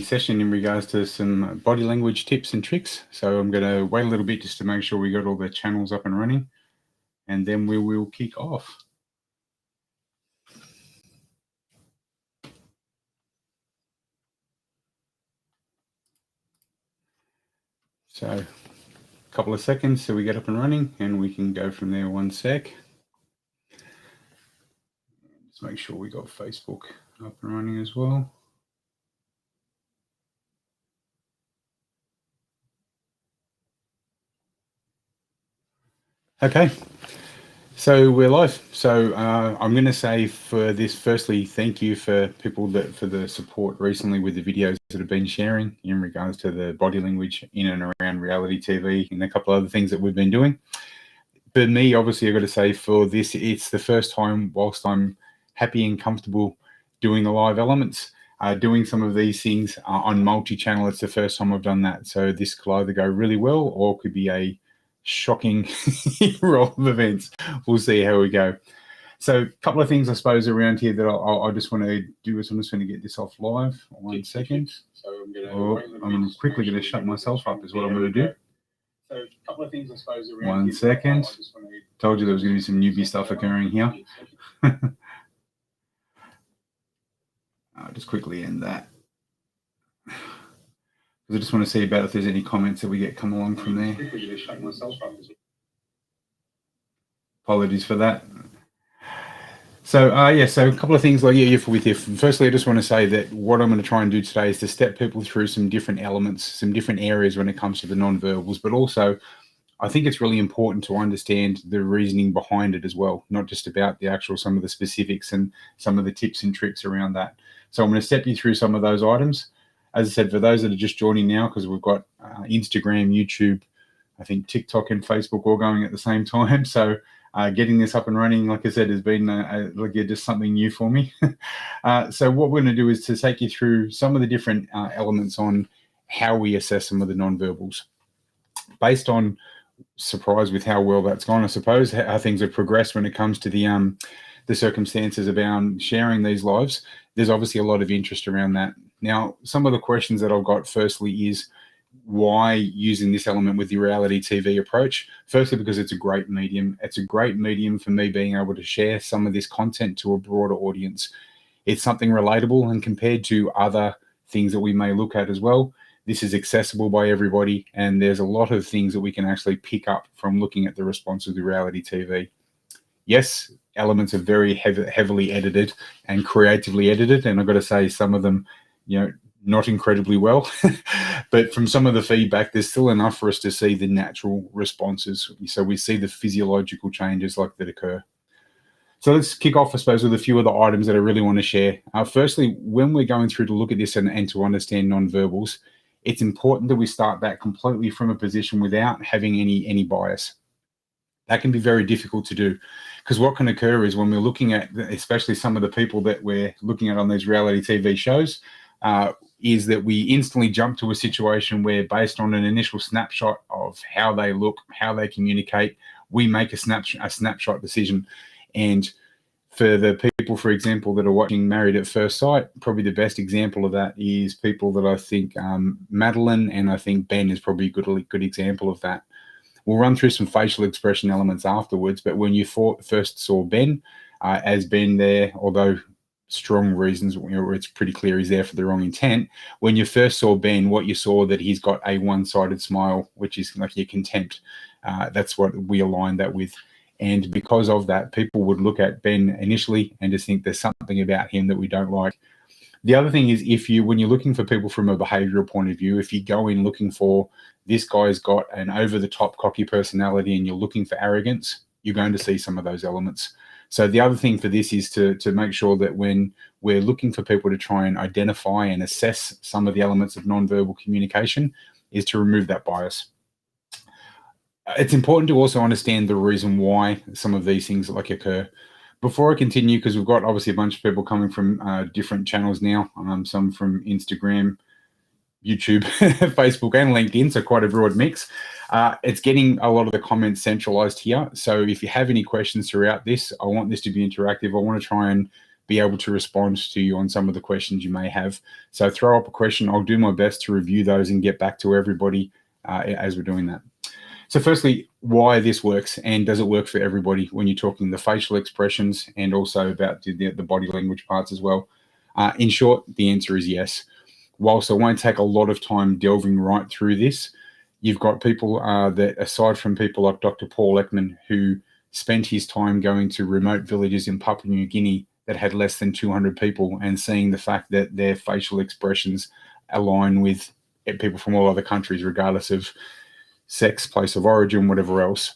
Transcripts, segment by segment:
session in regards to some body language tips and tricks. So I'm going to wait a little bit just to make sure we got all the channels up and running, and then we will kick off. So a couple of seconds so we get up and running, and we can go from there. 1 sec. Just make sure we got Facebook up and running as well. Okay, so we're live. So I'm going to say for this, firstly, thank you for people for the support recently with the videos that have been sharing in regards to the body language in and around reality TV and a couple of other things that we've been doing. For me, obviously, I've got to say for this, it's the first time whilst I'm happy and comfortable doing the live elements, doing some of these things on multi-channel. It's the first time I've done that. So this could either go really well or could be a shocking roll of events. We'll see how we go. So a couple of things I suppose around here that I just want to do is I'm just going to get this off live. 1 second. So I'm quickly going to shut myself up is what I'm going to do. So a couple of things I suppose around 1 second. Told you there was going to be some newbie stuff occurring here. I'll just quickly end that. I just want to see about if there's any comments that we get come along from there. Apologies for that. So yeah, so a couple of things like with you. Firstly, I just want to say that what I'm going to try and do today is to step people through some different elements, some different areas when it comes to the non-verbals, but also I think it's really important to understand the reasoning behind it as well, not just about the actual, some of the specifics and some of the tips and tricks around that. So I'm going to step you through some of those items. As I said, for those that are just joining now, because we've got Instagram, YouTube, I think TikTok and Facebook all going at the same time. So getting this up and running, like I said, has been just something new for me. So what we're going to do is to take you through some of the different elements on how we assess some of the non-verbals. Based on surprise with how well that's gone, I suppose, how things have progressed when it comes to the circumstances about sharing these lives. There's obviously a lot of interest around that. Now, some of the questions that I've got firstly is why using this element with the reality TV approach? Firstly, because it's a great medium. It's a great medium for me being able to share some of this content to a broader audience. It's something relatable, and compared to other things that we may look at as well, this is accessible by everybody, and there's a lot of things that we can actually pick up from looking at the response of the reality TV. Yes, elements are very heavily edited and creatively edited, and I've got to say some of them, not incredibly well, but from some of the feedback, there's still enough for us to see the natural responses. So we see the physiological changes like that occur. So let's kick off, I suppose, with a few of the items that I really want to share. Firstly, when we're going through to look at this and to understand non-verbals, it's important that we start that completely from a position without having any bias. That can be very difficult to do, because what can occur is when we're looking at, especially some of the people that we're looking at on these reality TV shows, is that we instantly jump to a situation where, based on an initial snapshot of how they look, how they communicate, we make a snapshot decision. And for the people, for example, that are watching Married at First Sight, probably the best example of that is people that I think Madeline and I think Ben is probably a good example of that. We'll run through some facial expression elements afterwards, but when you first saw Ben, as Ben there, although strong reasons, it's pretty clear he's there for the wrong intent. When you first saw Ben, what you saw that he's got a one-sided smile, which is like your contempt. That's what we aligned that with. And because of that, people would look at Ben initially and just think there's something about him that we don't like. The other thing is, when you're looking for people from a behavioral point of view, if you go in looking for this guy's got an over-the-top cocky personality and you're looking for arrogance, you're going to see some of those elements. So the other thing for this is to make sure that when we're looking for people to try and identify and assess some of the elements of nonverbal communication is to remove that bias. It's important to also understand the reason why some of these things occur. Before I continue, because we've got obviously a bunch of people coming from different channels now, some from Instagram, YouTube, Facebook, and LinkedIn, so quite a broad mix. It's getting a lot of the comments centralized here. So if you have any questions throughout this, I want this to be interactive. I want to try and be able to respond to you on some of the questions you may have. So throw up a question. I'll do my best to review those and get back to everybody as we're doing that. So firstly, why this works, and does it work for everybody when you're talking the facial expressions and also about the body language parts as well? In short, the answer is yes. Whilst I won't take a lot of time delving right through this, you've got people that, aside from people like Dr. Paul Ekman, who spent his time going to remote villages in Papua New Guinea that had less than 200 people and seeing the fact that their facial expressions align with people from all other countries, regardless of sex, place of origin, whatever else.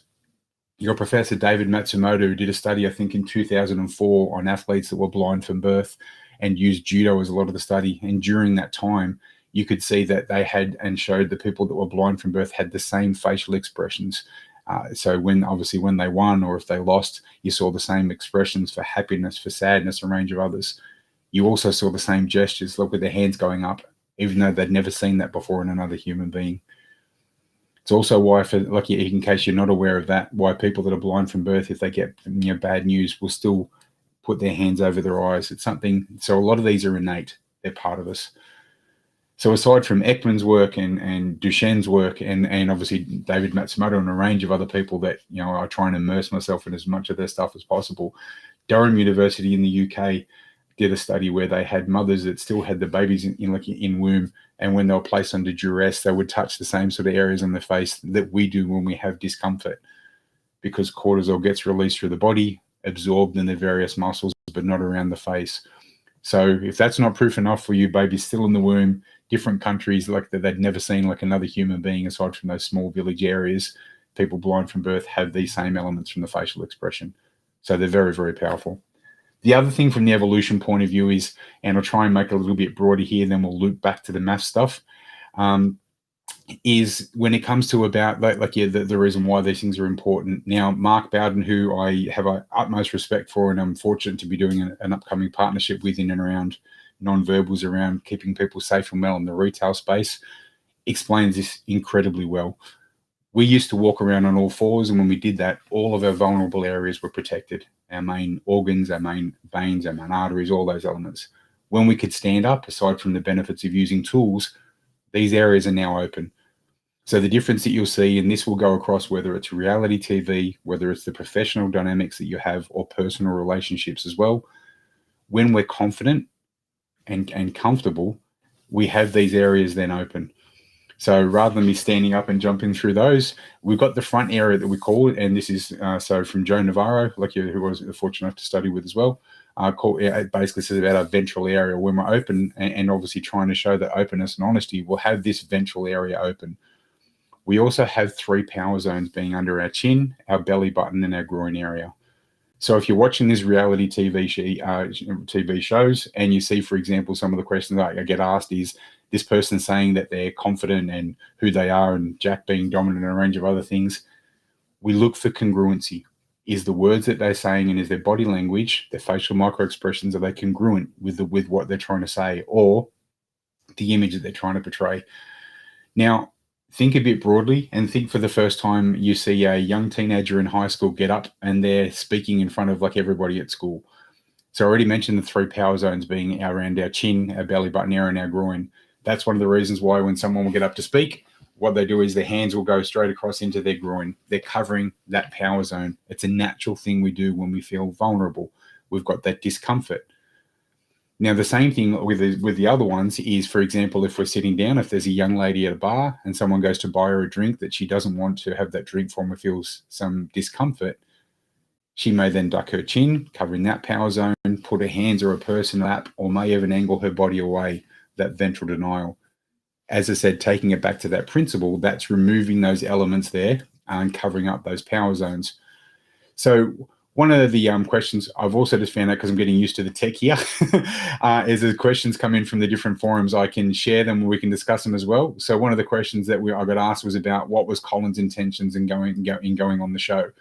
Your Professor David Matsumoto did a study, I think in 2004, on athletes that were blind from birth and used judo as a lot of the study. And during that time, you could see that they had and showed the people that were blind from birth had the same facial expressions. So when they won or if they lost, you saw the same expressions for happiness, for sadness, a range of others. You also saw the same gestures, look with their hands going up, even though they'd never seen that before in another human being. It's also why, in case you're not aware of that, why people that are blind from birth, if they get bad news, will still put their hands over their eyes. It's something. So a lot of these are innate; they're part of us. So aside from Ekman's work and Duchenne's work and obviously David Matsumoto and a range of other people that I try and immerse myself in as much of their stuff as possible, Durham University in the UK did a study where they had mothers that still had the babies in womb, and when they were placed under duress, they would touch the same sort of areas on the face that we do when we have discomfort, because cortisol gets released through the body, absorbed in the various muscles, but not around the face. So if that's not proof enough for you, baby's still in the womb, different countries like that they'd never seen like another human being aside from those small village areas, people blind from birth have these same elements from the facial expression. So they're very, very powerful. The other thing from the evolution point of view is, and I'll try and make it a little bit broader here, then we'll loop back to the math stuff, is when it comes to about the reason why these things are important. Now, Mark Bowden, who I have utmost respect for, and I'm fortunate to be doing an upcoming partnership with in and around non-verbals, around keeping people safe and well in the retail space, explains this incredibly well. We used to walk around on all fours, and when we did that, all of our vulnerable areas were protected. Our main organs, our main veins, our main arteries, all those elements. When we could stand up, aside from the benefits of using tools, these areas are now open. So the difference that you'll see, and this will go across whether it's reality TV, whether it's the professional dynamics that you have, or personal relationships as well, when we're confident and comfortable, we have these areas then open. So rather than me standing up and jumping through those, we've got the front area that we call it, and this is so from Joe Navarro, who was fortunate enough to study with as well. It basically says about our ventral area when we're open, and obviously trying to show that openness and honesty, we'll have this ventral area open. We also have 3 power zones being under our chin, our belly button, and our groin area. So if you're watching these reality TV shows and you see, for example, some of the questions that I get asked is this person saying that they're confident and who they are, and Jack being dominant and a range of other things, we look for congruency. Is the words that they're saying and is their body language, their facial micro expressions, are they congruent with what they're trying to say or the image that they're trying to portray? Now, think a bit broadly and think for the first time you see a young teenager in high school get up and they're speaking in front of everybody at school. So I already mentioned the 3 power zones being around our chin, our belly button area, and our groin. That's one of the reasons why when someone will get up to speak, what they do is their hands will go straight across into their groin. They're covering that power zone. It's a natural thing we do when we feel vulnerable. We've got that discomfort. Now, the same thing with the other ones is, for example, if we're sitting down, if there's a young lady at a bar and someone goes to buy her a drink that she doesn't want to have that drink from or feels some discomfort, she may then duck her chin, covering that power zone, put her hands or her purse in her lap, or may even angle her body away, that ventral denial. As I said, taking it back to that principle, that's removing those elements there and covering up those power zones. So one of the questions I've also just found out, because I'm getting used to the tech here, is the questions come in from the different forums. I can share them, we can discuss them as well. So one of the questions that I got asked was about what was Colin's intentions in going on the show.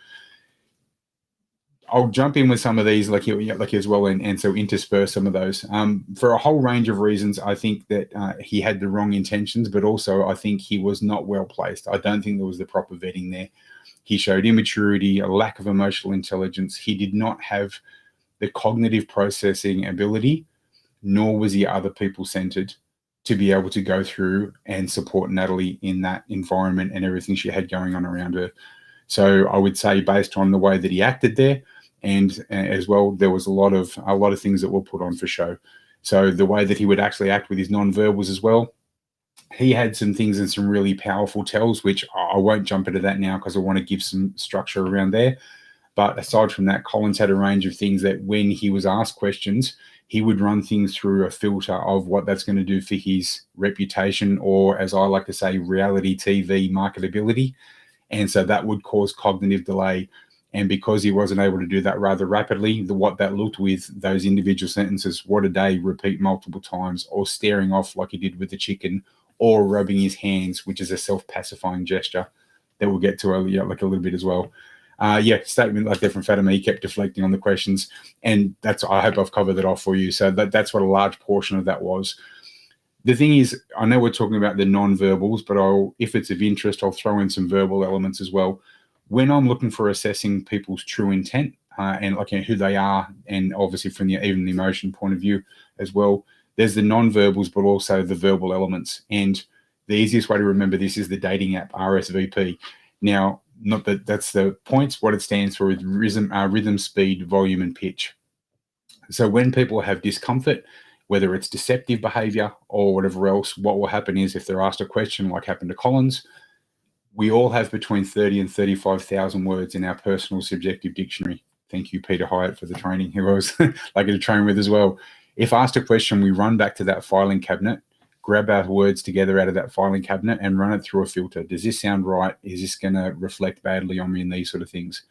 I'll jump in with some of these as well, and so intersperse some of those. For a whole range of reasons, I think that he had the wrong intentions, but also I think he was not well placed. I don't think there was the proper vetting there. He showed immaturity, a lack of emotional intelligence. He did not have the cognitive processing ability, nor was he other people centered to be able to go through and support Natalie in that environment and everything she had going on around her. So I would say, based on the way that he acted there, and as well, there was a lot of things that were put on for show. So the way that he would actually act with his non-verbals as well, he had some things and some really powerful tells, which I won't jump into that now because I want to give some structure around there. But aside from that, Collins had a range of things that when he was asked questions, he would run things through a filter of what that's going to do for his reputation, or as I like to say, reality TV marketability. And so that would cause cognitive delay. And because he wasn't able to do that rather rapidly, what that looked with those individual sentences, what a day, repeat multiple times, or staring off like he did with the chicken, or rubbing his hands, which is a self-pacifying gesture that we'll get to earlier, like a little bit as well. Statement like that from Fatima, he kept deflecting on the questions, and I hope I've covered that off for you. So that's what a large portion of that was. The thing is, I know we're talking about the non-verbals, but if it's of interest, I'll throw in some verbal elements as well. When I'm looking for assessing people's true intent and who they are, and obviously from even the emotion point of view as well, there's the non-verbals, but also the verbal elements. And the easiest way to remember this is the dating app RSVP. Now, not that that's the points. What it stands for is rhythm, speed, volume, and pitch. So when people have discomfort, whether it's deceptive behavior or whatever else, what will happen is if they're asked a question like happened to Collins, we all have between 30 and 35,000 words in our personal subjective dictionary. Thank you, Peter Hyatt, for the training, who I was lucky to train with as well. If asked a question, we run back to that filing cabinet, grab our words together out of that filing cabinet and run it through a filter. Does this sound right? Is this going to reflect badly on me, and these sort of things?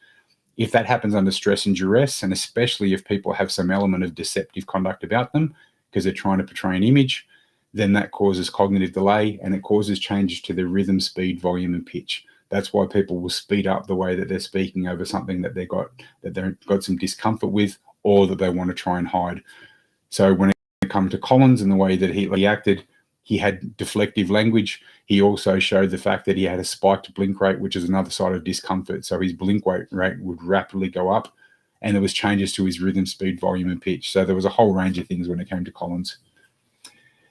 If that happens under stress and duress, and especially if people have some element of deceptive conduct about them because they're trying to portray an image, then that causes cognitive delay, and it causes changes to their rhythm, speed, volume, and pitch. That's why people will speed up the way that they're speaking over something that they've got some discomfort with, or that they want to try and hide. So when it comes to Collins and the way that he acted, he had deflective language. He also showed the fact that he had a spiked blink rate, which is another side of discomfort. So his blink rate would rapidly go up, and there was changes to his rhythm, speed, volume, and pitch. So there was a whole range of things when it came to Collins.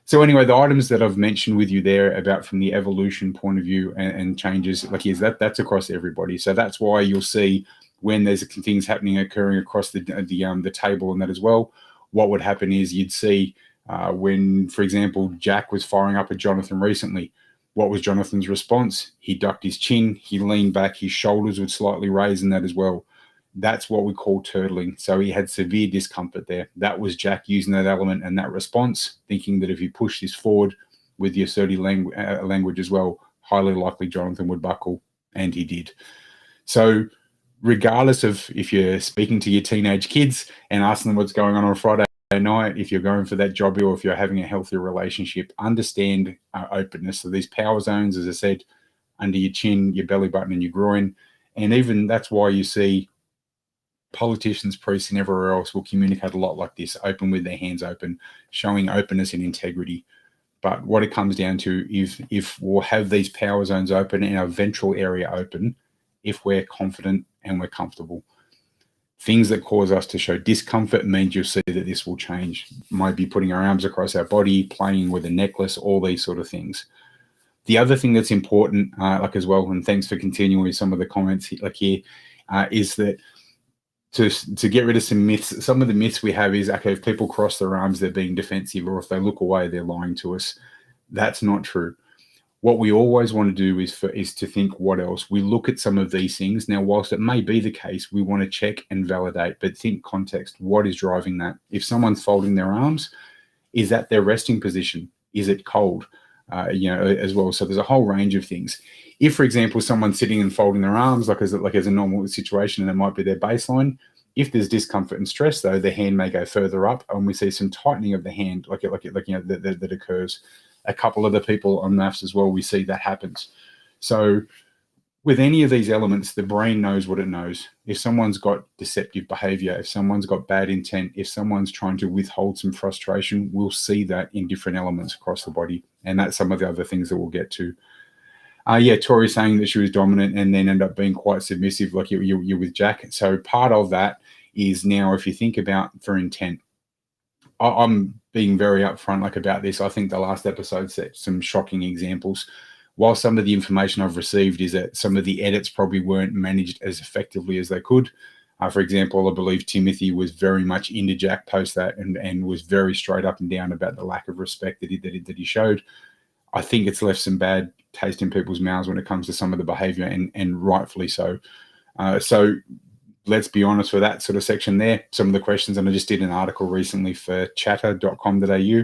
So anyway, the items that I've mentioned with you there about from the evolution point of view and changes, that's across everybody. So that's why you'll see when there's things occurring across the table and that as well. What would happen is you'd see when, for example, Jack was firing up at Jonathan recently. What was Jonathan's response? He ducked his chin, he leaned back, his shoulders would slightly raise in that as well. That's what we call turtling. So he had severe discomfort there. That was Jack using that element and that response, thinking that if he pushed this forward with the assertive language as well, highly likely Jonathan would buckle, and he did. So regardless of if you're speaking to your teenage kids and asking them what's going on Friday night, if you're going for that job or if you're having a healthy relationship, understand openness. So these power zones, as I said, under your chin, your belly button, and your groin. And even that's why you see politicians, priests, and everywhere else will communicate a lot like this, open with their hands open, showing openness and integrity. But what it comes down to is if we'll have these power zones open and our ventral area open, if we're confident and we're comfortable. Things that cause us to show discomfort means you'll see that this will change. Might be putting our arms across our body, playing with a necklace, all these sort of things. The other thing that's important, as well, and thanks for continuing with some of the comments here, is that to get rid of some myths. Some of the myths we have is, okay, if people cross their arms, they're being defensive, or if they look away, they're lying to us. That's not true. What we always want to do is to think, what else? We look at some of these things. Now, whilst it may be the case, we want to check and validate, but think context. What is driving that? If someone's folding their arms, is that their resting position? Is it cold? As well. So there's a whole range of things. If, for example, someone's sitting and folding their arms, like as a normal situation, and it might be their baseline. If there's discomfort and stress, though, the hand may go further up, and we see some tightening of the hand, that occurs. A couple of the people on maths as well, we see that happens. So with any of these elements, the brain knows what it knows. If someone's got deceptive behavior, if someone's got bad intent, if someone's trying to withhold some frustration, we'll see that in different elements across the body. And that's some of the other things that we'll get to. Tori saying that she was dominant and then ended up being quite submissive, like you with Jack. So part of that is now, if you think about for intent, I'm being very upfront about this. I think the last episode set some shocking examples. While some of the information I've received is that some of the edits probably weren't managed as effectively as they could. For example, I believe Timothy was very much into Jack post that and was very straight up and down about the lack of respect that he showed. I think it's left some bad taste in people's mouths when it comes to some of the behavior, and rightfully so. So let's be honest with that sort of section there. Some of the questions, and I just did an article recently for chatter.com.au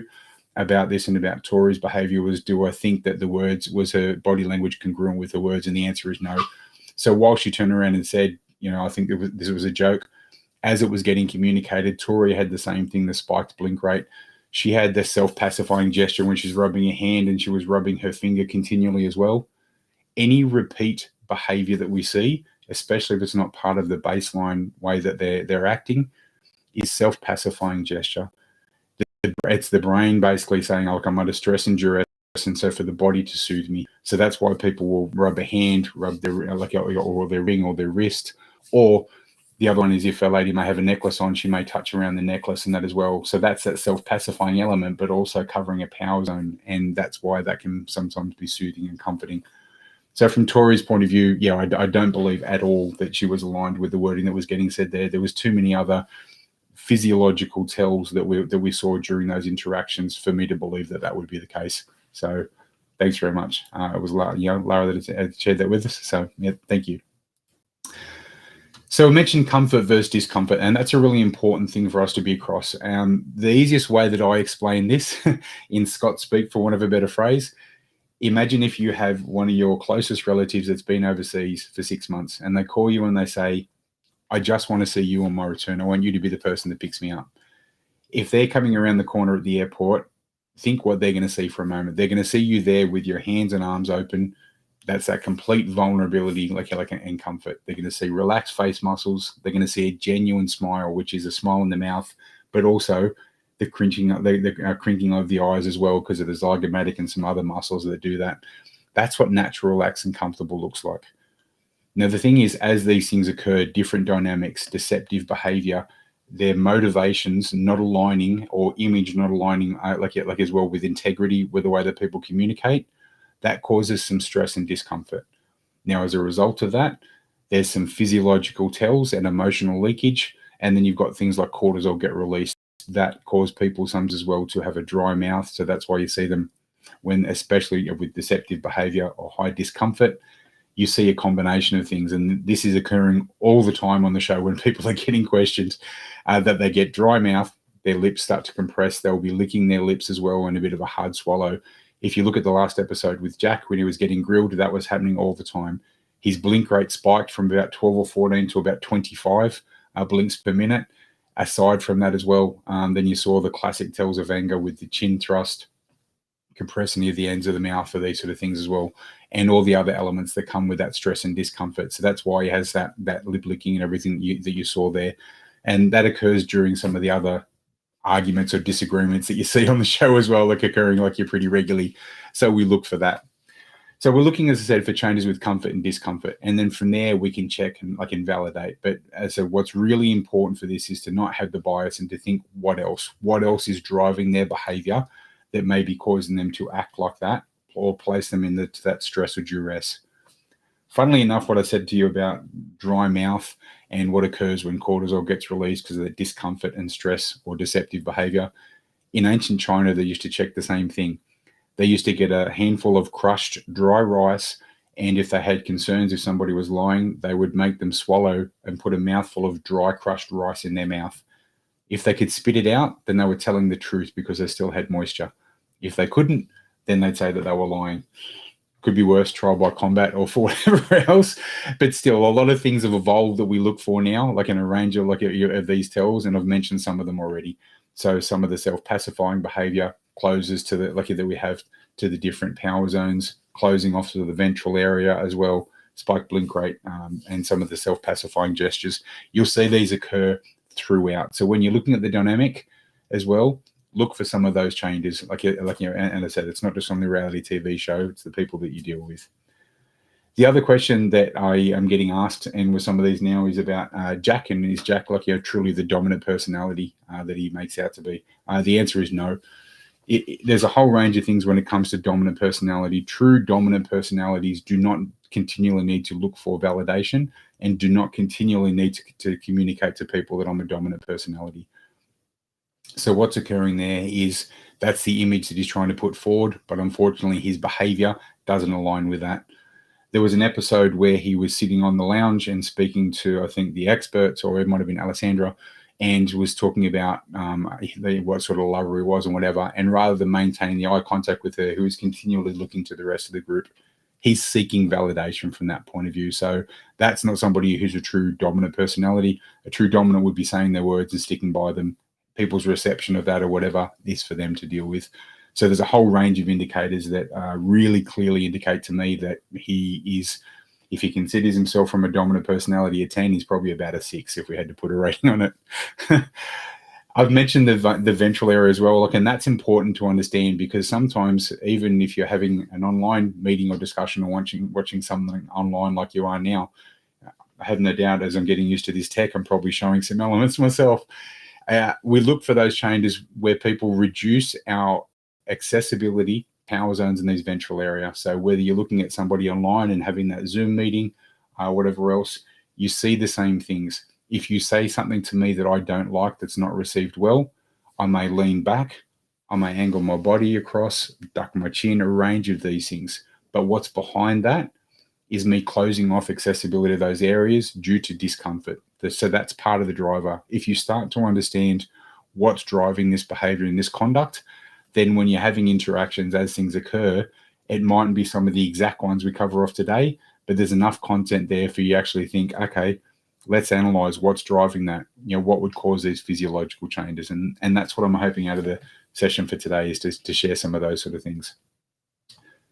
about this and about Tori's behavior was, do I think that the words, was her body language congruent with the words? And the answer is no. So while she turned around and said, I think this was a joke, as it was getting communicated, Tori had the same thing, the spiked blink rate. She had the self-pacifying gesture when she's rubbing her hand, and she was rubbing her finger continually as well. Any repeat behavior that we see, especially if it's not part of the baseline way that they're acting, is self-pacifying gesture. It's the brain basically saying, oh, I'm under stress and duress, and so for the body to soothe me. So that's why people will rub a hand, rub their or their ring or their wrist. Or the other one is if a lady may have a necklace on, she may touch around the necklace and that as well. So that's that self-pacifying element, but also covering a power zone, and that's why that can sometimes be soothing and comforting. So from Tori's point of view, yeah, I don't believe at all that she was aligned with the wording that was getting said there. There was too many other physiological tells that we saw during those interactions for me to believe that would be the case. So thanks very much. It was Lara that had shared that with us. So yeah, thank you. So I mentioned comfort versus discomfort, and that's a really important thing for us to be across. The easiest way that I explain this in Scott speak, for want of a better phrase, imagine if you have one of your closest relatives that's been overseas for 6 months, and they call you and they say, I just want to see you on my return. I want you to be the person that picks me up. If they're coming around the corner at the airport, think what they're going to see for a moment. They're going to see you there with your hands and arms open. That's that complete vulnerability, and comfort. They're going to see relaxed face muscles. They're going to see a genuine smile, which is a smile in the mouth, but also the crinking of the eyes as well, because of the zygomatic and some other muscles that do that. That's what natural, relaxed, and comfortable looks like. Now, the thing is, as these things occur, different dynamics, deceptive behavior, their motivations not aligning, or image not aligning, as well with integrity, with the way that people communicate, that causes some stress and discomfort. Now, as a result of that, there's some physiological tells and emotional leakage, and then you've got things like cortisol get released that cause people sometimes as well to have a dry mouth. So that's why you see them when, especially with deceptive behavior or high discomfort, you see a combination of things. And this is occurring all the time on the show when people are getting questions, that they get dry mouth, their lips start to compress, they'll be licking their lips as well, and a bit of a hard swallow. If you look at the last episode with Jack, when he was getting grilled, that was happening all the time. His blink rate spiked from about 12 or 14 to about 25 blinks per minute. Aside from that as well, then you saw the classic tells of anger with the chin thrust, compressing near the ends of the mouth, for these sort of things as well, and all the other elements that come with that stress and discomfort. So that's why he has that lip licking and everything that you saw there. And that occurs during some of the other arguments or disagreements that you see on the show as well, occurring pretty regularly. So we look for that. So we're looking, as I said, for changes with comfort and discomfort. And then from there, we can check and validate. But as I said, what's really important for this is to not have the bias and to think what else is driving their behavior that may be causing them to act like that, or place them in that stress or duress. Funnily enough, what I said to you about dry mouth and what occurs when cortisol gets released because of the discomfort and stress or deceptive behavior, in ancient China, they used to check the same thing. They used to get a handful of crushed dry rice, and if they had concerns if somebody was lying, they would make them swallow and put a mouthful of dry crushed rice in their mouth. If they could spit it out, then they were telling the truth because they still had moisture. If they couldn't, then they'd say that they were lying. Could be worse, trial by combat or for whatever else. But still, a lot of things have evolved that we look for now, in a range of of these tells, and I've mentioned some of them already. So some of the self-pacifying behavior closes to that we have to the different power zones, closing off to the ventral area as well, spike blink rate, and some of the self-pacifying gestures. You'll see these occur throughout. So when you're looking at the dynamic as well, look for some of those changes. And I said, it's not just on the reality TV show, it's the people that you deal with. The other question that I am getting asked, and with some of these now, is about Jack, and is Jack like truly the dominant personality that he makes out to be? The answer is no. There's a whole range of things when it comes to dominant personality. True dominant personalities do not continually need to look for validation and do not continually need to communicate to people that I'm a dominant personality. So what's occurring there is that's the image that he's trying to put forward, but unfortunately his behavior doesn't align with that. There was an episode where he was sitting on the lounge and speaking to, I think, the experts, or it might have been Alessandra, and was talking about what sort of lover he was and whatever. And rather than maintaining the eye contact with her, who was continually looking to the rest of the group, he's seeking validation from that point of view. So that's not somebody who's a true dominant personality. A true dominant would be saying their words and sticking by them. People's reception of that or whatever is for them to deal with. So there's a whole range of indicators that really clearly indicate to me that he is, if he considers himself from a dominant personality a 10, he's probably about a 6 if we had to put a rating on it. I've mentioned the ventral area as well, and that's important to understand, because sometimes, even if you're having an online meeting or discussion or watching something online like you are now, I have no doubt, as I'm getting used to this tech, I'm probably showing some elements myself. We look for those changes where people reduce our accessibility power zones in these ventral area. So whether you're looking at somebody online and having that Zoom meeting, whatever else, you see the same things. If you say something to me that I don't like, that's not received well, I may lean back, I may angle my body across, duck my chin, a range of these things. But what's behind that is me closing off accessibility to those areas due to discomfort. So that's part of the driver. If you start to understand what's driving this behavior and this conduct, then when you're having interactions as things occur, it mightn't be some of the exact ones we cover off today, but there's enough content there for you to actually think, okay, let's analyze what's driving that. What would cause these physiological changes? And that's what I'm hoping out of the session for today, is to share some of those sort of things.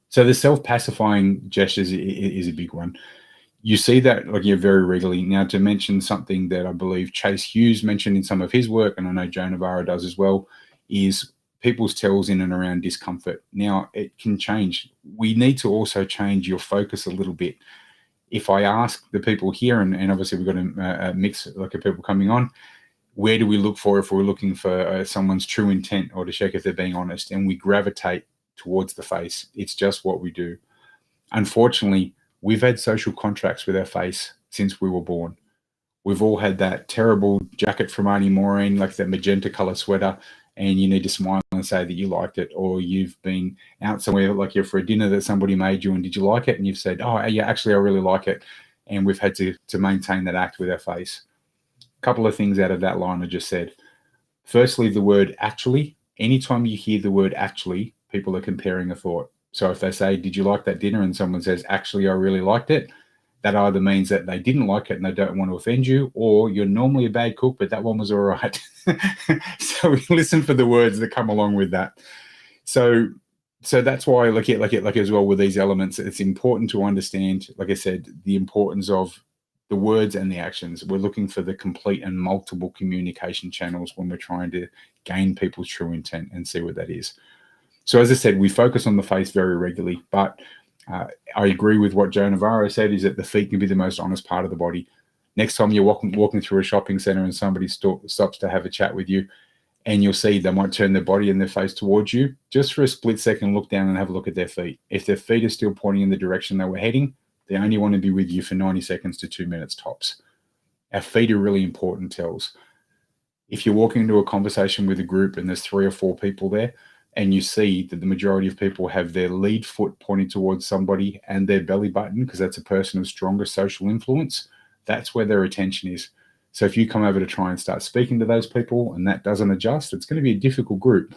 So the self-pacifying gestures is a big one. You see that very regularly. Now, to mention something that I believe Chase Hughes mentioned in some of his work, and I know Joe Navarro does as well, is people's tells in and around discomfort. Now, it can change. We need to also change your focus a little bit. If I ask the people here, and obviously we've got a mix of people coming on, where do we look for if we're looking for someone's true intent or to check if they're being honest? And we gravitate towards the face. It's just what we do. Unfortunately, we've had social contracts with our face since we were born. We've all had that terrible jacket from Auntie Maureen, like that magenta color sweater, and you need to smile and say that you liked it. Or you've been out somewhere, like you're for a dinner that somebody made you, and did you like it? And you've said, oh, yeah, actually, I really like it. And we've had to maintain that act with our face. A couple of things out of that line I just said. Firstly, the word actually. Anytime you hear the word actually, people are comparing a thought. So if they say, did you like that dinner? And someone says, actually, I really liked it. That either means that they didn't like it and they don't want to offend you, or you're normally a bad cook, but that one was all right. So we listen for the words that come along with that. So that's why I look at as well with these elements. It's important to understand, like I said, the importance of the words and the actions. We're looking for the complete and multiple communication channels when we're trying to gain people's true intent and see what that is. So as I said, we focus on the face very regularly, but I agree with what Joe Navarro said, is that the feet can be the most honest part of the body. Next time you're walking through a shopping center and somebody stops to have a chat with you, and you'll see they might turn their body and their face towards you, just for a split second, look down and have a look at their feet. If their feet are still pointing in the direction they were heading, they only want to be with you for 90 seconds to 2 minutes tops. Our feet are really important tells. If you're walking into a conversation with a group and there's 3 or 4 people there, and you see that the majority of people have their lead foot pointing towards somebody and their belly button, because that's a person of stronger social influence, that's where their attention is. So if you come over to try and start speaking to those people and that doesn't adjust, it's going to be a difficult group.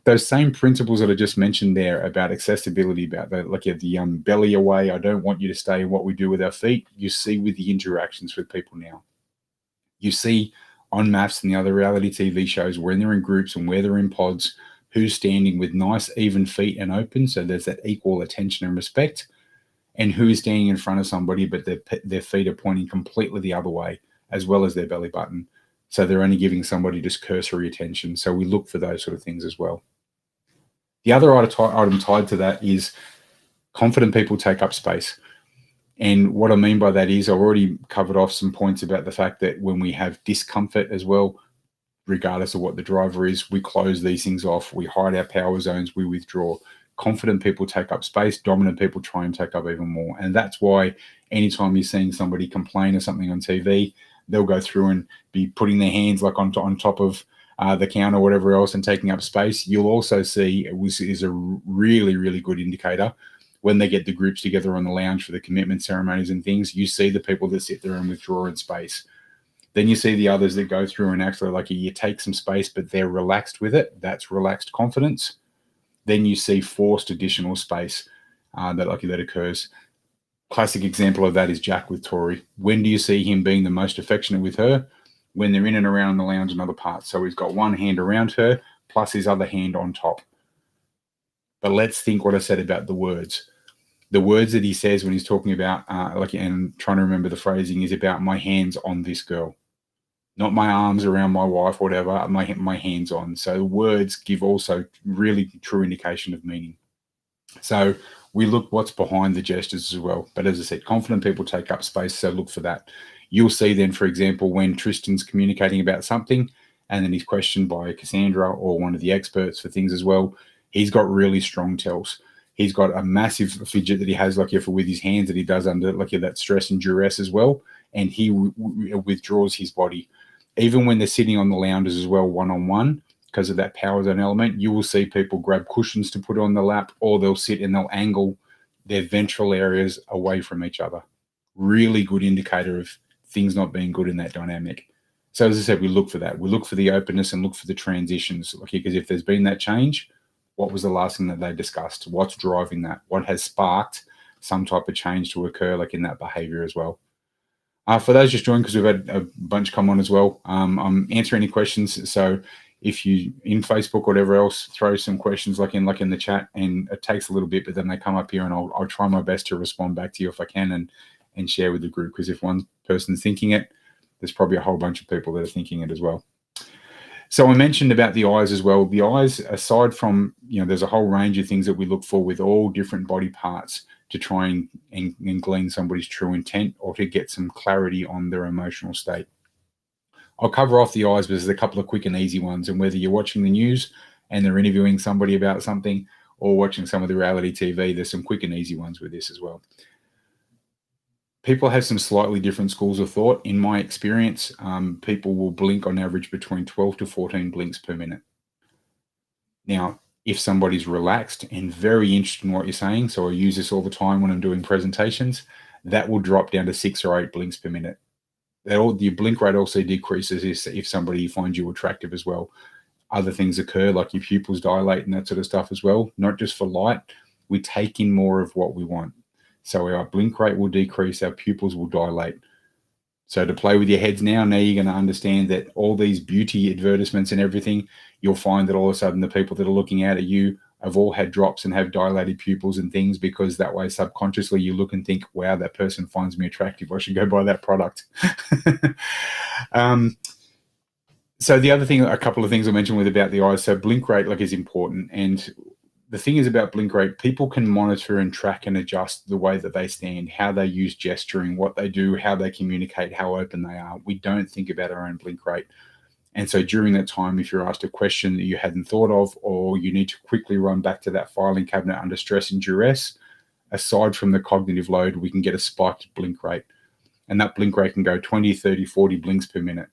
Those same principles that I just mentioned there about accessibility, about the belly away, I don't want you to stay in what we do with our feet, you see with the interactions with people now. You see on maps and the other reality TV shows, when they're in groups and where they're in pods, who's standing with nice even feet and open, so there's that equal attention and respect, and who is standing in front of somebody but their feet are pointing completely the other way, as well as their belly button, so they're only giving somebody just cursory attention. So we look for those sort of things as well. The other item tied to that is confident people take up space. And what I mean by that is I've already covered off some points about the fact that when we have discomfort as well, regardless of what the driver is, we close these things off. We hide our power zones. We withdraw. Confident people take up space. Dominant people try and take up even more. And that's why anytime you're seeing somebody complain or something on TV, they'll go through and be putting their hands like on top of the counter or whatever else and taking up space. You'll also see, which is a really, really good indicator, when they get the groups together on the lounge for the commitment ceremonies and things, you see the people that sit there and withdraw in space. Then you see the others that go through and actually like you take some space, but they're relaxed with it. That's relaxed confidence. Then you see forced additional space that occurs. Classic example of that is Jack with Tori. When do you see him being the most affectionate with her? When they're in and around the lounge and other parts. So he's got one hand around her plus his other hand on top. But let's think what I said about the words. The words that he says when he's talking about, and trying to remember the phrasing, is about my hands on this girl. Not my arms around my wife, whatever, my hands on. So words give also really true indication of meaning. So we look what's behind the gestures as well. But as I said, confident people take up space, so look for that. You'll see then, for example, when Tristan's communicating about something and then he's questioned by Cassandra or one of the experts for things as well, he's got really strong tells. He's got a massive fidget that he has with his hands that he does under that stress and duress as well. And he withdraws his body. Even when they're sitting on the lounges as well, one-on-one, because of that power zone element, you will see people grab cushions to put on the lap, or they'll sit and they'll angle their ventral areas away from each other. Really good indicator of things not being good in that dynamic. So as I said, we look for that. We look for the openness and look for the transitions. Because if there's been that change, what was the last thing that they discussed? What's driving that? What has sparked some type of change to occur in that behavior as well? For those just joined, because we've had a bunch come on as well, I'm answering any questions. So if you in Facebook or whatever else, throw some questions in the chat, and it takes a little bit, but then they come up here, and I'll try my best to respond back to you if I can, and share with the group. Because if one person's thinking it, there's probably a whole bunch of people that are thinking it as well. So I mentioned about the eyes as well. The eyes, aside from, there's a whole range of things that we look for with all different body parts to try and glean somebody's true intent or to get some clarity on their emotional state. I'll cover off the eyes, but there's a couple of quick and easy ones. And whether you're watching the news and they're interviewing somebody about something or watching some of the reality TV, there's some quick and easy ones with this as well. People have some slightly different schools of thought. In my experience, people will blink on average between 12 to 14 blinks per minute. Now, if somebody's relaxed and very interested in what you're saying, so I use this all the time when I'm doing presentations, that will drop down to 6 or 8 blinks per minute. The blink rate also decreases if somebody finds you attractive as well. Other things occur, like your pupils dilate and that sort of stuff as well, not just for light. We take in more of what we want. So our blink rate will decrease, our pupils will dilate. So to play with your heads now you're going to understand that all these beauty advertisements and everything, you'll find that all of a sudden the people that are looking out at you have all had drops and have dilated pupils and things, because that way subconsciously you look and think, wow, that person finds me attractive. I should go buy that product. So the other thing, a couple of things I mentioned about the eyes. So blink rate is important. And the thing is about blink rate, people can monitor and track and adjust the way that they stand, how they use gesturing, what they do, how they communicate, how open they are. We don't think about our own blink rate. And so during that time, if you're asked a question that you hadn't thought of, or you need to quickly run back to that filing cabinet under stress and duress, aside from the cognitive load, we can get a spiked blink rate. And that blink rate can go 20, 30, 40 blinks per minute.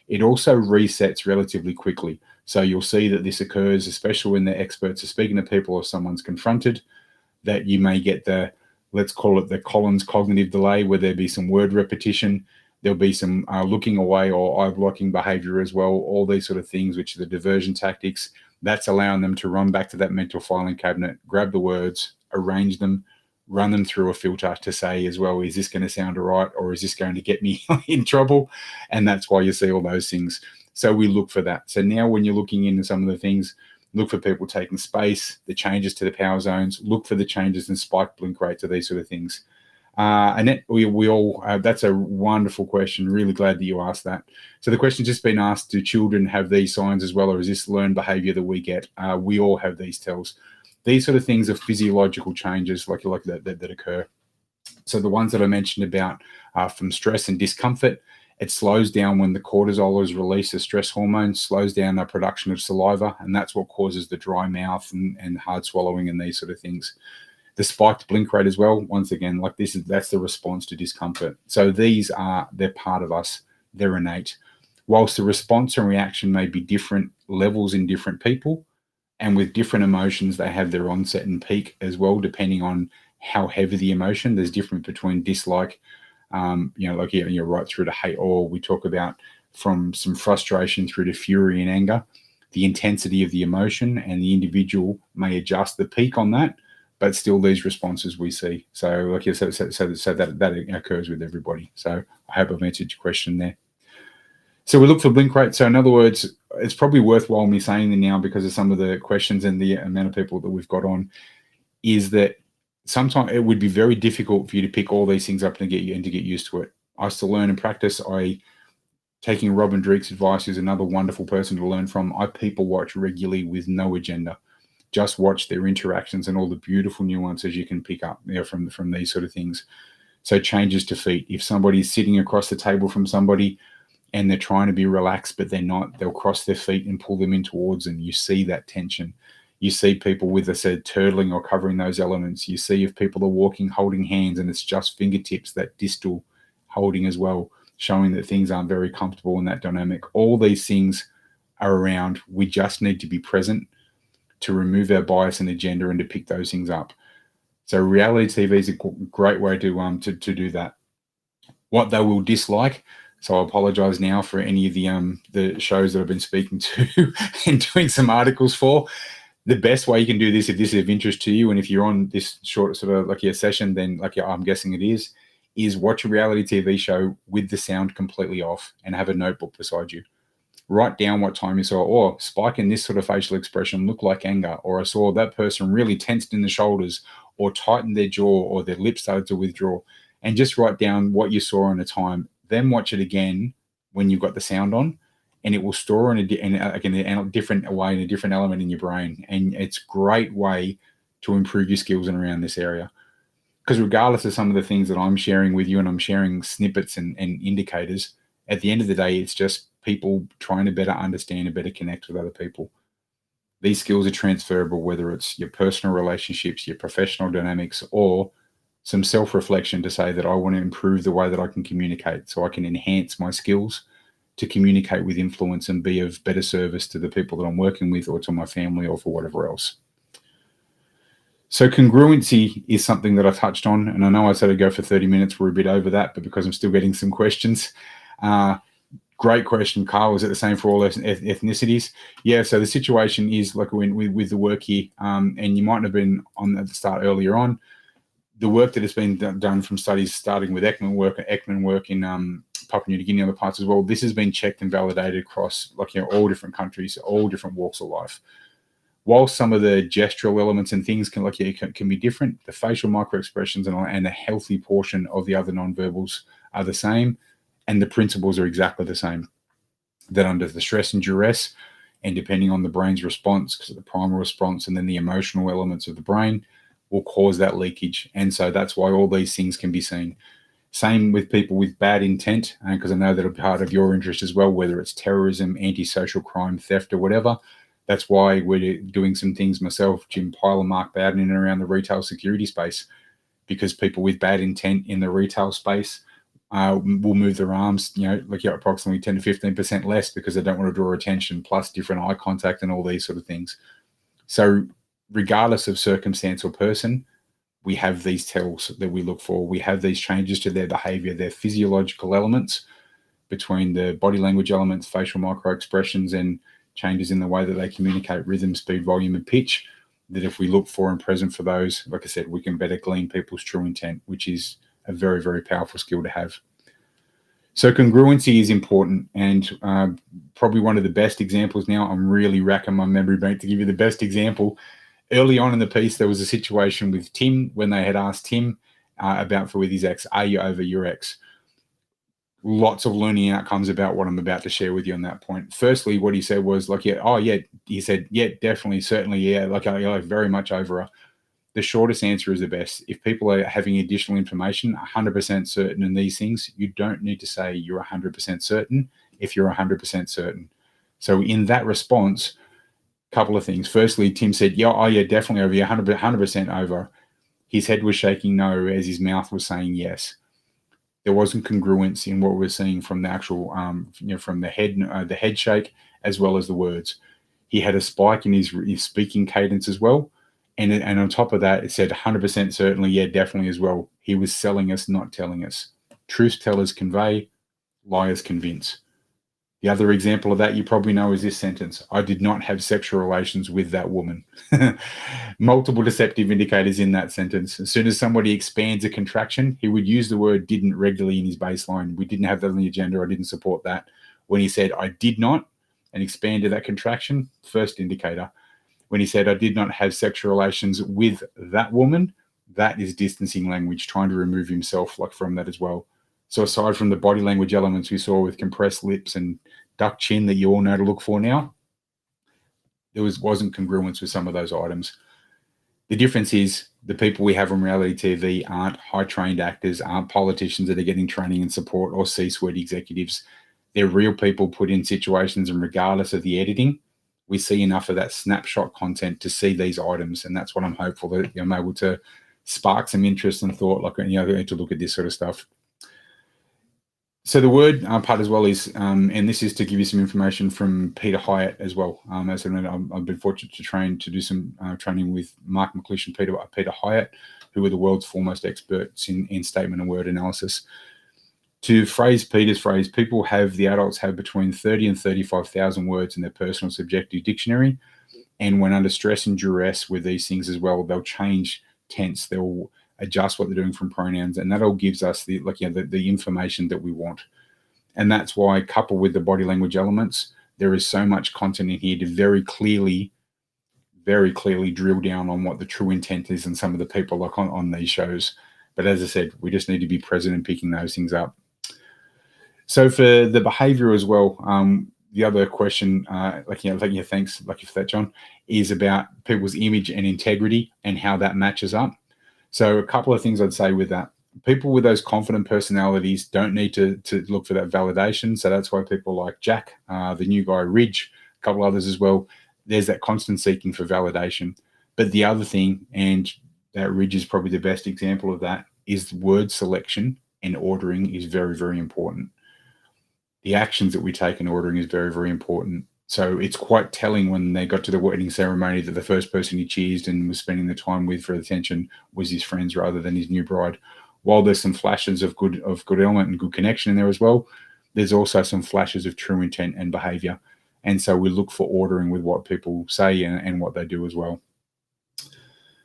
It also resets relatively quickly. So you'll see that this occurs, especially when the experts are speaking to people or someone's confronted, that you may get let's call it the Collins cognitive delay, where there'll be some word repetition. There'll be some looking away or eye blocking behavior as well, all these sort of things, which are the diversion tactics. That's allowing them to run back to that mental filing cabinet, grab the words, arrange them, run them through a filter to say as well, is this going to sound all right, or is this going to get me in trouble? And that's why you see all those things. So we look for that. So now when you're looking into some of the things, look for people taking space, the changes to the power zones, look for the changes in spike blink rates of these sort of things. Annette, we all, that's a wonderful question. Really glad that you asked that. So the question's just been asked, do children have these signs as well, or is this learned behavior that we get? We all have these tells. These sort of things are physiological changes like that occur. So the ones that I mentioned about from stress and discomfort, it slows down when the cortisol is released, the stress hormone slows down the production of saliva, and that's what causes the dry mouth and hard swallowing and these sort of things. The spiked blink rate as well, once again, like that's the response to discomfort. So they're part of us, they're innate. Whilst the response and reaction may be different levels in different people, and with different emotions, they have their onset and peak as well, depending on how heavy the emotion. There's difference between dislike, like you're right through to hate, or we talk about from some frustration through to fury and anger. The intensity of the emotion and the individual may adjust the peak on that, but still these responses we see. So like you said, so that occurs with everybody. So I hope I've answered your question there. So we look for blink rate. So in other words, it's probably worthwhile me saying that now because of some of the questions and the amount of people that we've got on, is that sometimes it would be very difficult for you to pick all these things up and to get used to it. I still learn and practice. Taking Robin Dreek's advice, who's another wonderful person to learn from. I people watch regularly with no agenda. Just watch their interactions and all the beautiful nuances you can pick up from these sort of things. So changes to feet. If somebody's sitting across the table from somebody and they're trying to be relaxed, but they're not, they'll cross their feet and pull them in towards them. You see that tension. You see people with, I said, turtling or covering those elements. You see if people are walking, holding hands, and it's just fingertips, that distal holding as well, showing that things aren't very comfortable in that dynamic. All these things are around. We just need to be present to remove our bias and agenda and to pick those things up. So reality TV is a great way to do that. What they will dislike. So I apologize now for any of the shows that I've been speaking to and doing some articles for. The best way you can do this, if this is of interest to you, and if you're on this short sort of like a session, then I'm guessing it is watch a reality TV show with the sound completely off and have a notebook beside you. Write down what time you saw, or Spike in this sort of facial expression looked like anger, or I saw that person really tensed in the shoulders or tightened their jaw or their lips started to withdraw, and just write down what you saw in a time. Then watch it again when you've got the sound on, and it will store in a different way, in a different element in your brain. And it's a great way to improve your skills in around this area. Because regardless of some of the things that I'm sharing with you, and I'm sharing snippets and indicators, at the end of the day, it's just people trying to better understand and better connect with other people. These skills are transferable, whether it's your personal relationships, your professional dynamics, or some self-reflection to say that I want to improve the way that I can communicate so I can enhance my skills to communicate with influence and be of better service to the people that I'm working with or to my family or for whatever else. So congruency is something that I touched on, and I know I said I'd go for 30 minutes. We're a bit over that, but because I'm still getting some questions. Great question, Carl. Is it the same for all ethnicities? Yeah, so the situation is like with the work here, and you might have been on at the start earlier on, the work that has been done from studies starting with Ekman work in Papua New Guinea and other parts as well. This has been checked and validated across all different countries, all different walks of life. While some of the gestural elements and things can be different, the facial microexpressions and a healthy portion of the other nonverbals are the same, and the principles are exactly the same. That under the stress and duress, and depending on the brain's response, because the primal response and then the emotional elements of the brain will cause that leakage. And so that's why all these things can be seen. Same with people with bad intent, because I know that a part of your interest as well, whether it's terrorism, antisocial crime, theft, or whatever. That's why we're doing some things myself, Jim Pyle and Mark Bowden, in and around the retail security space, because people with bad intent in the retail space will move their arms, approximately 10 to 15% less because they don't want to draw attention, plus different eye contact and all these sort of things. So regardless of circumstance or person, we have these tells that we look for. We have these changes to their behavior, their physiological elements between the body language elements, facial micro expressions, and changes in the way that they communicate, rhythm, speed, volume, and pitch, that if we look for and present for those, like I said, we can better glean people's true intent, which is a very, very powerful skill to have. So congruency is important, and probably one of the best examples now. I'm really racking my memory bank to give you the best example. Early on in the piece, there was a situation with Tim when they had asked Tim about with his ex, are you over your ex? Lots of learning outcomes about what I'm about to share with you on that point. Firstly, what he said was he said, yeah, definitely, certainly, yeah, I very much over her. The shortest answer is the best. If people are having additional information, 100% certain in these things, you don't need to say you're 100% certain if you're 100% certain. So in that response, couple of things. Firstly, Tim said, yeah, oh yeah, definitely over, 100% over. His head was shaking no as his mouth was saying yes. There wasn't congruence in what we're seeing from the actual, from the head shake as well as the words. He had a spike in his speaking cadence as well. And on top of that, it said 100% certainly, yeah, definitely as well. He was selling us, not telling us. Truth tellers convey, liars convince. The other example of that you probably know is this sentence: I did not have sexual relations with that woman. Multiple deceptive indicators in that sentence. As soon as somebody expands a contraction, he would use the word didn't regularly in his baseline. We didn't have that on the agenda. I didn't support that. When he said I did not and expanded that contraction, first indicator. When he said I did not have sexual relations with that woman, that is distancing language, trying to remove himself from that as well. So aside from the body language elements we saw with compressed lips and duck chin that you all know to look for now, there wasn't congruence with some of those items. The difference is the people we have on reality TV aren't high-trained actors, aren't politicians that are getting training and support, or C-suite executives. They're real people put in situations, and regardless of the editing, we see enough of that snapshot content to see these items, and that's what I'm hopeful that I'm able to spark some interest and thought, to look at this sort of stuff. So the word part as well is, and this is to give you some information from Peter Hyatt as well. As I know, I've been fortunate to do some training with Mark McClish and Peter Hyatt, who are the world's foremost experts in statement and word analysis. To phrase Peter's phrase, the adults have between 30 and 35,000 words in their personal subjective dictionary. And when under stress and duress with these things as well, they'll change tense. They'll adjust what they're doing from pronouns, and that all gives us the information that we want. And that's why, coupled with the body language elements, there is so much content in here to very clearly drill down on what the true intent is in some of the people on these shows. But as I said, we just need to be present in picking those things up. So for the behavior as well, the other question, thanks, Lucky, for that, John, is about people's image and integrity and how that matches up. So a couple of things I'd say with that. People with those confident personalities don't need to look for that validation. So that's why people like Jack, the new guy, Ridge, a couple others as well, there's that constant seeking for validation. But the other thing, and that Ridge is probably the best example of that, is word selection and ordering is very, very important. The actions that we take in ordering is very, very important. So it's quite telling when they got to the wedding ceremony that the first person he cheersed and was spending the time with for attention was his friends rather than his new bride. While there's some flashes of good element and good connection in there as well, there's also some flashes of true intent and behavior. And so we look for ordering with what people say and what they do as well.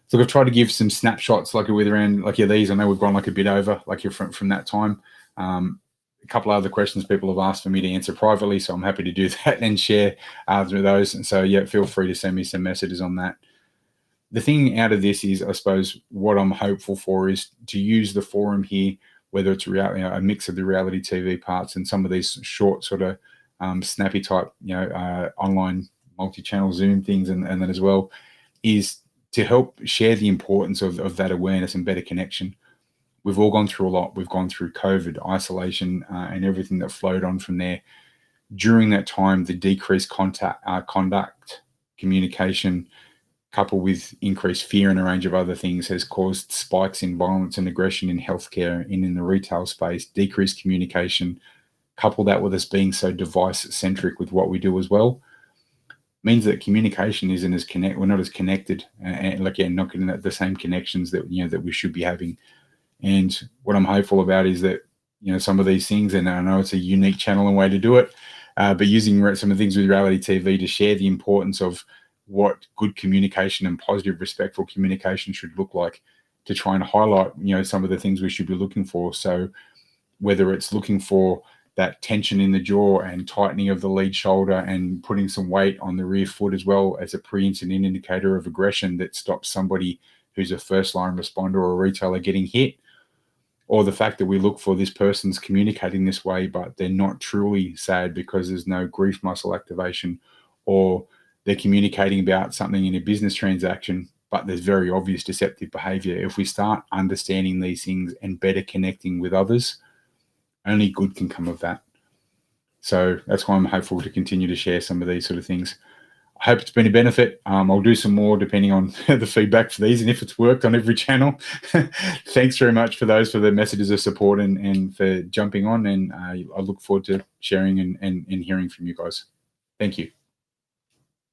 So I've tried to give some snapshots these. I know we've gone a bit over from that time. A couple of other questions people have asked for me to answer privately, so I'm happy to do that and share through those. And so, yeah, feel free to send me some messages on that. The thing out of this is, I suppose, what I'm hopeful for is to use the forum here, whether it's a mix of the reality TV parts and some of these short sort of snappy type, online multi-channel Zoom things and then as well, is to help share the importance of that awareness and better connection. We've all gone through a lot. We've gone through COVID, isolation, and everything that flowed on from there. During that time, the decreased conduct, communication, coupled with increased fear and a range of other things, has caused spikes in violence and aggression in healthcare and in the retail space, decreased communication. Couple that with us being so device-centric with what we do as well, means that communication isn't as we're not as connected, and not getting the same connections that that we should be having. And what I'm hopeful about is that, some of these things, and I know it's a unique channel and way to do it, but using some of the things with reality TV to share the importance of what good communication and positive, respectful communication should look like, to try and highlight, some of the things we should be looking for. So whether it's looking for that tension in the jaw and tightening of the lead shoulder and putting some weight on the rear foot as well as a pre-incident indicator of aggression that stops somebody who's a first-line responder or a retailer getting hit, or the fact that we look for this person's communicating this way, but they're not truly sad because there's no grief muscle activation, or they're communicating about something in a business transaction, but there's very obvious deceptive behavior. If we start understanding these things and better connecting with others, only good can come of that. So that's why I'm hopeful to continue to share some of these sort of things. I hope it's been a benefit. I'll do some more depending on the feedback for these and if it's worked on every channel. Thanks very much for the messages of support and for jumping on. And I look forward to sharing and hearing from you guys. Thank you.